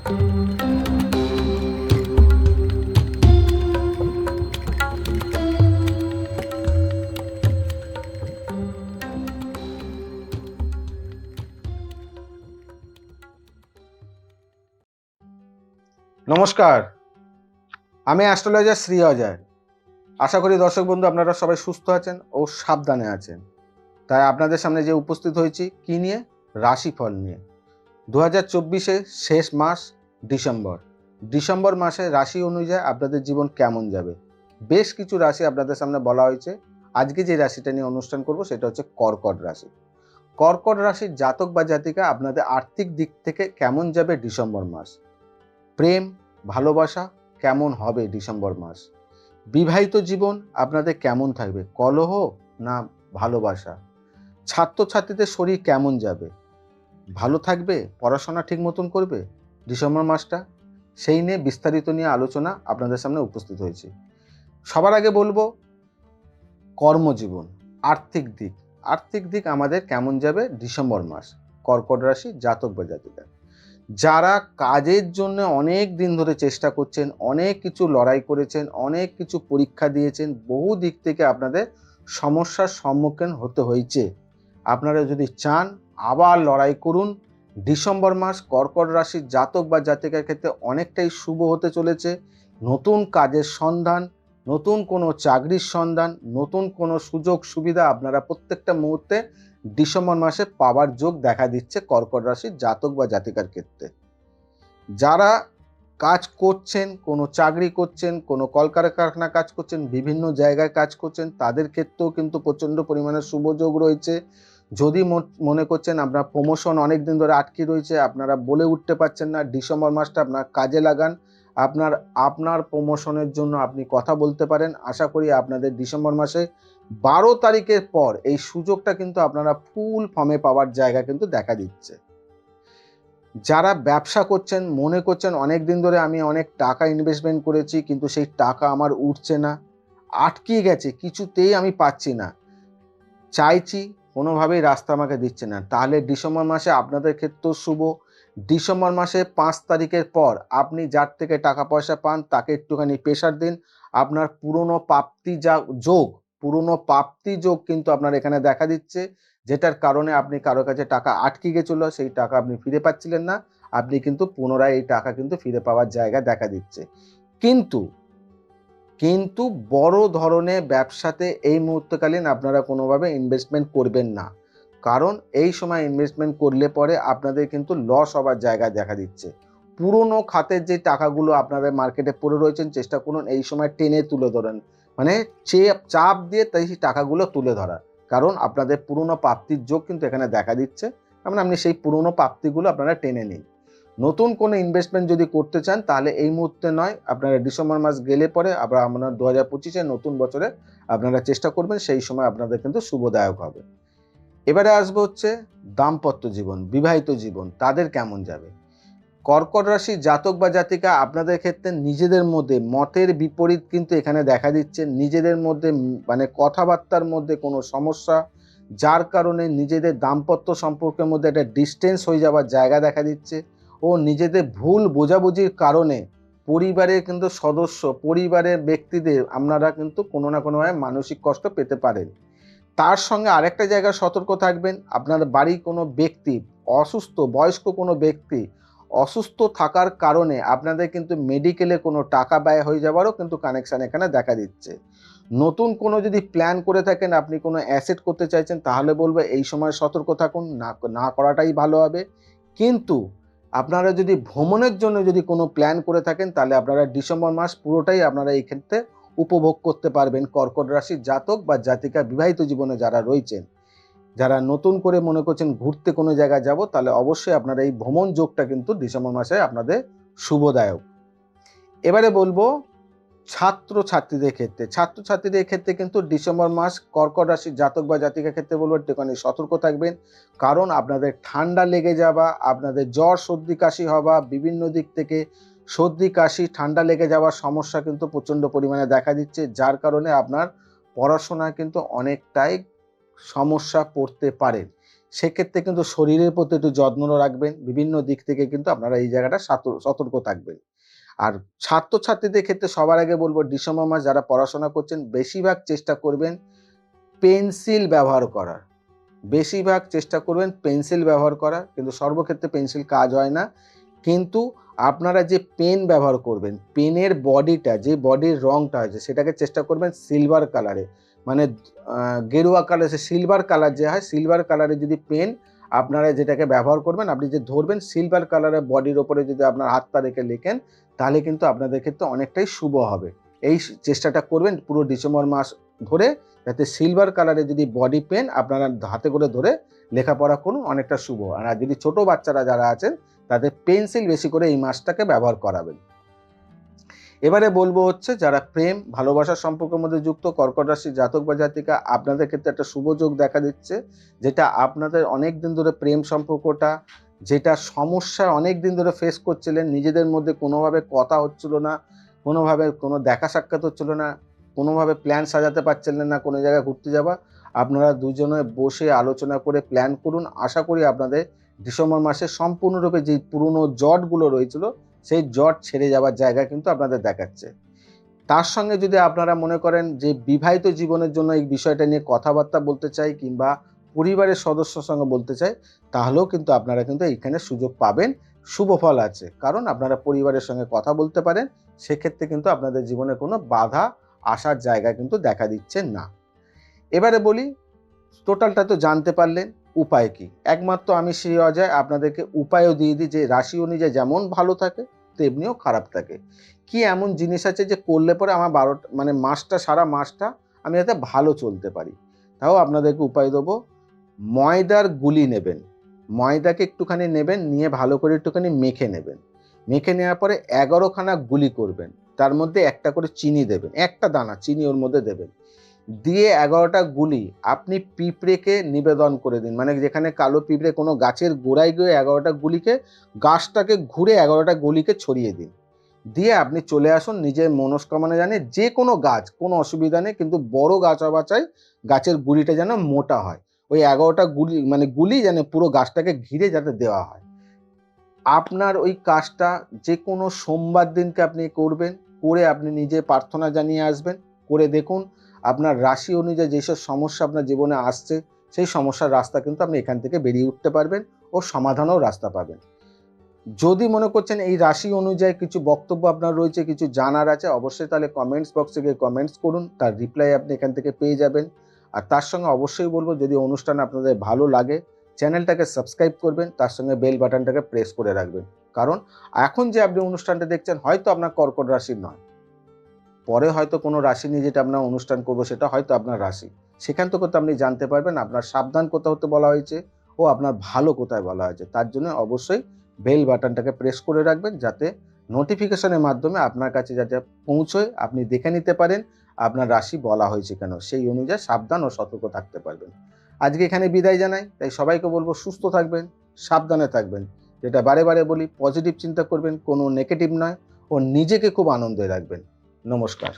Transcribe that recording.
নমস্কার, আমি অ্যাস্ট্রোলজার শ্রী অজয়। আশা করি দর্শক বন্ধু আপনারা সবাই সুস্থ আছেন ও সাবধানে আছেন। তাই আপনাদের সামনে যে উপস্থিত হয়েছি কি নিয়ে? রাশিফল নিয়ে। 2024-এর শেষ মাস ডিসেম্বর মাসে রাশি অনুযায়ী আপনাদের জীবন কেমন যাবে। বেশ কিছু রাশি আপনাদের সামনে বলা হয়েছে। আজকে যে রাশিটা নিয়ে অনুষ্ঠান করব সেটা হচ্ছে কর্কট রাশি। কর্কট রাশির জাতক বা জাতিকা আপনাদের আর্থিক দিক থেকে কেমন যাবে ডিসেম্বর মাস। প্রেম ভালোবাসা কেমন হবে ডিসেম্বর মাস। বিবাহিত জীবন আপনাদের কেমন থাকবে, কলহ না ভালোবাসা। ছাত্রছাত্রীদের শরীর কেমন যাবে, ভালো থাকবে, পড়াশোনা ঠিক মতন করবে ডিসেম্বর মাসটা, সেই নিয়ে বিস্তারিত নিয়ে আলোচনা আপনাদের সামনে উপস্থিত হয়েছে। সবার আগে বলবো কর্মজীবন, আর্থিক দিক আমাদের কেমন যাবে ডিসেম্বর মাস কর্কট রাশি জাতক বা জাতিকা। যারা কাজের জন্য অনেক দিন ধরে চেষ্টা করছেন, অনেক কিছু লড়াই করেছেন, অনেক কিছু পরীক্ষা দিয়েছেন, বহু দিক থেকে আপনাদের সমস্যার সম্মুখীন হতে হয়েছে। আপনারা যদি চান আবার লড়াই করুন। ডিসেম্বর মাস কর্কট রাশির জাতক বা জাতিকার ক্ষেত্রে অনেকটাই শুভ হতে চলেছে। নতুন কাজের সন্ধান, নতুন কোনো চাকরির সন্ধান, নতুন কোনো সুযোগ সুবিধা আপনারা প্রত্যেকটা মুহূর্তে ডিসেম্বর মাসে পাওয়ার যোগ দেখা দিচ্ছে কর্কট রাশির জাতক বা জাতিকার ক্ষেত্রে। যারা কাজ করছেন, কোনো চাকরি করছেন, কোনো কলকারখানা কাজ করছেন, বিভিন্ন জায়গায় কাজ করছেন, তাদের ক্ষেত্রেও কিন্তু প্রচণ্ড পরিমাণে শুভ যোগ রয়েছে। যদি মনে করছেন আপনার প্রমোশন অনেক দিন ধরে আটকে রয়েছে, আপনারা বলে উঠতে পারছেন না, ডিসেম্বর মাসটা আপনার কাজে লাগান। আপনার প্রমোশনের জন্য আপনি কথা বলতে পারেন। আশা করি আপনাদের ডিসেম্বর মাসে 12 তারিখের পর এই সুযোগটা কিন্তু আপনারা ফুল ফর্মে পাওয়ার জায়গা কিন্তু দেখা দিচ্ছে। যারা ব্যবসা করছেন, মনে করছেন অনেক দিন ধরে আমি অনেক টাকা ইনভেস্টমেন্ট করেছি কিন্তু সেই টাকা আমার উঠছে না, আটকে গেছে, কিছুতেই আমি পাচ্ছি না, চাইছি কোনোভাবেই রাস্তা আমাকে দিচ্ছে না, তাহলে ডিসেম্বর মাসে আপনাদের ক্ষেত্রেও শুভ। ডিসেম্বর মাসে 5 তারিখের পর আপনি যার থেকে টাকা পয়সা পান তাকে একটুখানি প্রেশার দিন। আপনার পুরনো প্রাপ্তি যোগ কিন্তু আপনার এখানে দেখা দিচ্ছে, যেটার কারণে আপনি কারো কাছে টাকা আটকে গেছিল, সেই টাকা আপনি ফিরে পাচ্ছিলেন না, আপনি কিন্তু পুনরায় এই টাকা কিন্তু ফিরে পাওয়ার জায়গা দেখা দিচ্ছে। কিন্তু বড় ধরনের ব্যবসাতে এই মুহূর্তকালীন আপনারা কোনোভাবে ইনভেস্টমেন্ট করবেন না, কারণ এই সময় ইনভেস্টমেন্ট করলে পরে আপনাদের কিন্তু লস হওয়ার জায়গা দেখা দিচ্ছে। পুরনো খাতের যে টাকাগুলো আপনাদের মার্কেটে পড়ে রয়েছেন, চেষ্টা করুন এই সময় টেনে তুলে ধরেন, মানে চাপ দিয়ে তাই সেই টাকাগুলো তুলে ধরা, কারণ আপনাদের পুরনো প্রাপ্তির যোগ কিন্তু এখানে দেখা দিচ্ছে। মানে আপনি সেই পুরনো প্রাপ্তিগুলো আপনারা টেনে নিন। নতুন কোনো ইনভেস্টমেন্ট যদি করতে চান তাহলে এই মুহূর্তে নয়, আপনারা ডিসেম্বর মাস গেলে পরে আবার আপনার 2025-এ নতুন বছরে আপনারা চেষ্টা করবেন, সেই সময় আপনাদের কিন্তু শুভদায়ক হবে। এবারে আসবো হচ্ছে দাম্পত্য জীবন, বিবাহিত জীবন তাদের কেমন যাবে। কর্কট রাশির জাতক বা জাতিকা আপনাদের ক্ষেত্রে নিজেদের মধ্যে মতের বিপরীত কিন্তু এখানে দেখা দিচ্ছে। নিজেদের মধ্যে মানে কথাবার্তার মধ্যে কোনো সমস্যা, যার কারণে নিজেদের দাম্পত্য সম্পর্কের মধ্যে একটা ডিস্টেন্স হয়ে যাওয়ার জায়গা দেখা দিচ্ছে, ও নিজেদের ভুল বোঝাবুঝির কারণে পরিবারের কিন্তু পরিবারের ব্যক্তিদের আপনারা কিন্তু কোনো না কোনোভাবে মানসিক কষ্ট পেতে পারেন। তার সঙ্গে আরেকটা জায়গায় সতর্ক থাকবেন, আপনাদের বাড়ির কোনো ব্যক্তি অসুস্থ, বয়স্ক কোনো ব্যক্তি অসুস্থ থাকার কারণে আপনাদের কিন্তু মেডিকেলে কোনো টাকা ব্যয় হয়ে যাওয়ারও কিন্তু কানেকশান এখানে দেখা দিচ্ছে। নতুন কোনো যদি প্ল্যান করে থাকেন, আপনি কোনো অ্যাসেট করতে চাইছেন, তাহলে বলবো এই সময় সতর্ক থাকুন, না করাটাই ভালো হবে। কিন্তু আপনারা যদি ভ্রমণের জন্য যদি কোনো প্ল্যান করে থাকেন, তাহলে আপনারা ডিসেম্বর মাস পুরোটাই আপনারা এই ক্ষেত্রে উপভোগ করতে পারবেন। কর্কট রাশির জাতক বা জাতিকা বিবাহিত জীবনে যারা রয়েছেন, যারা নতুন করে মনে করছেন ঘুরতে কোনো জায়গায় যাব, তাহলে অবশ্যই আপনারা এই ভ্রমণ যোগটা কিন্তু ডিসেম্বর মাসে আপনাদের শুভদায়ক। এবারে বলবো ছাত্রছাত্রীদের ক্ষেত্রে কিন্তু ডিসেম্বর মাস কর্কট রাশির জাতক বা জাতিকার ক্ষেত্রে বলবো একটুখানি সতর্ক থাকবেন, কারণ আপনাদের ঠান্ডা লেগে যাওয়া, আপনাদের জ্বর সর্দি কাশি হওয়া, বিভিন্ন দিক থেকে সর্দি কাশি ঠান্ডা লেগে যাওয়ার সমস্যা কিন্তু প্রচণ্ড পরিমাণে দেখা দিচ্ছে, যার কারণে আপনার পড়াশোনায় কিন্তু অনেকটাই সমস্যা পড়তে পারেন। সেক্ষেত্রে কিন্তু শরীরের প্রতি একটু যত্ন রাখবেন, বিভিন্ন দিক থেকে কিন্তু আপনারা এই জায়গাটা সতর্ক থাকবেন। আর ছাত্রছাত্রীদের ক্ষেত্রে সবার আগে বলবো, ডিসেম্বর মাস যারা পড়াশোনা করছেন বেশিরভাগ চেষ্টা করবেন পেন্সিল ব্যবহার করার। বেশিরভাগ চেষ্টা করবেন পেন্সিল ব্যবহার করার, কিন্তু সর্বক্ষেত্রে পেন্সিল কাজ হয় না। কিন্তু আপনারা যে পেন ব্যবহার করবেন, পেনের বডিটা, যে বডির রংটা আছে সেটাকে চেষ্টা করবেন সিলভার কালারে, মানে গেরুয়া কালার, সে সিলভার কালার যে হয়, সিলভার কালারে যদি পেন আপনারা যেটাকে ব্যবহার করবেন, আপনি যে ধরবেন সিলভার কালারের বডির ওপরে যদি আপনার হাতটা রেখে লেখেন, তাহলে কিন্তু আপনাদের ক্ষেত্রে অনেকটাই শুভ হবে। এই চেষ্টাটা করবেন পুরো ডিসেম্বর মাস ধরে, যাতে সিলভার কালারে যদি বডি পেন আপনারা হাতে করে ধরে লেখাপড়া করুন, অনেকটা শুভ। আর যদি ছোট বাচ্চারা যারা আছেন তাদের পেন্সিল বেশি করে এই মাসটাকে ব্যবহার করাবেন। এবারে বলবো হচ্ছে, যারা প্রেম ভালোবাসার সম্পর্কের মধ্যে যুক্ত কর্কট রাশির জাতক বা জাতিকা, আপনাদের ক্ষেত্রে একটা শুভ যোগ দেখা দিচ্ছে, যেটা আপনাদের অনেক দিন ধরে প্রেম সম্পর্কটা, যেটা সমস্যা অনেক দিন ধরে ফেস করছিলেন, নিজেদের মধ্যে কোনোভাবে কথা হচ্ছিল না, কোনোভাবে কোনো দেখা সাক্ষাৎ হচ্ছিল না, কোনোভাবে প্ল্যান সাজাতে পারছিলেন না কোনো জায়গায় ঘুরতে যাওয়া, আপনারা দুজনে বসে আলোচনা করে প্ল্যান করুন। আশা করি আপনাদের ডিসেম্বর মাসে সম্পূর্ণরূপে যে পুরনো জটগুলো রয়েছিল সেই জট ছেড়ে যাওয়ার জায়গা কিন্তু আপনাদের দেখাচ্ছে। তার সঙ্গে যদি আপনারা মনে করেন যে বিবাহিত জীবনের জন্য এই বিষয়টা নিয়ে কথাবার্তা বলতে চাই, কিংবা পরিবারের সদস্যর সঙ্গে বলতে চাই, তাহলেও কিন্তু আপনারা কিন্তু এইখানে সুযোগ পাবেন, শুভ ফল আছে। কারণ আপনারা পরিবারের সঙ্গে কথা বলতে পারেন, সেক্ষেত্রে কিন্তু আপনাদের জীবনে কোনো বাধা আসার জায়গা কিন্তু দেখা দিচ্ছে না। এবারে বলি, টোটালটা তো জানতে পারলেন, উপায় কি? একমাত্র আমি সেই অজয় আপনাদেরকে উপায়ও দিয়ে দিই, যে রাশি অনুযায়ী যেমন ভালো থাকে তেমনিও খারাপ থাকে। কি এমন জিনিস আছে যে করলে পরে আমার মানে মাসটা, সারা মাসটা আমি যাতে ভালো চলতে পারি? তাও আপনাদেরকে উপায় দেবো। ময়দার গুলি নেবেন, ময়দাকে একটুখানি নেবেন, নিয়ে ভালো করে একটুখানি মেখে নেবেন। মেখে নেওয়ার পরে 11খানা গুলি করবেন, তার মধ্যে একটা করে চিনি দেবেন, একটা দানা চিনি ওর মধ্যে দেবেন, দিয়ে 11টা গুলি আপনি পিঁপড়েকে নিবেদন করে দিন। মানে যেখানে কালো পিঁপড়ে কোনো গাছের গোড়ায় গিয়ে 11টা গুলিকে, গাছটাকে ঘুরে 11টা গুলিকে ছড়িয়ে দিন। দিয়ে আপনি চলে আসুন, নিজের মনস্কামনা জানিয়ে যে কোনো গাছ, কোনো অসুবিধা নেই, কিন্তু বড় গাছ হওয়া চাই, গাছের গুলিটা যেন মোটা হয়। ওই 11টা গুলি, মানে গুলি যেন পুরো গাছটাকে ঘিরে যাতে দেওয়া হয়। আপনার ওই কাজটা যে কোনো সোমবার দিনকে আপনি করবেন, করে আপনি নিজে প্রার্থনা জানিয়ে আসবেন। করে দেখুন আপনার রাশি অনুযায়ী যেসব সমস্যা আপনার জীবনে আসছে, সেই সমস্যার রাস্তা কিন্তু আপনি এখান থেকে বেরিয়ে উঠতে পারবেন, ও সমাধানও রাস্তা পাবেন। যদি মনে করছেন এই রাশি অনুযায়ী কিছু বক্তব্য আপনার রয়েছে, কিছু জানার আছে, অবশ্যই তাহলে কমেন্টস বক্সে গিয়ে কমেন্টস করুন, তার রিপ্লাই আপনি এখান থেকে পেয়ে যাবেন। আর তার সঙ্গে অবশ্যই বলবো, যদি অনুষ্ঠান আপনাদের ভালো লাগে, চ্যানেলটাকে সাবস্ক্রাইব করবেন, তার সঙ্গে বেল বাটনটাকে প্রেস করে রাখবেন। কারণ এখন যে আপনি অনুষ্ঠানটা দেখছেন হয়তো আপনার কর্কট রাশির নয়, পরে হয়তো কোনো রাশি নিয়ে যেটা আপনার অনুষ্ঠান করবো সেটা হয়তো আপনার রাশি। সেখান থেকে তো আপনি জানতে পারবেন আপনার সাবধান কোথা হতে বলা হয়েছে, ও আপনার ভালো কোথায় বলা হয়েছে। তার জন্য অবশ্যই বেল বাটনটাকে প্রেস করে রাখবেন, যাতে নোটিফিকেশনের মাধ্যমে আপনার কাছে যাতে পৌঁছয়, আপনি দেখে নিতে পারেন আপনার রাশি বলা হয়েছে কেন, সেই অনুযায়ী সাবধান ও সতর্ক থাকতে পারবেন। আজকে এখানে বিদায় জানাই, তাই সবাইকে বলবো সুস্থ থাকবেন, সাবধানে থাকবেন। যেটা বারে বারে বলি, পজিটিভ চিন্তা করবেন, কোনো নেগেটিভ নয়, ও নিজেকে খুব আনন্দে রাখবেন। নমস্কার।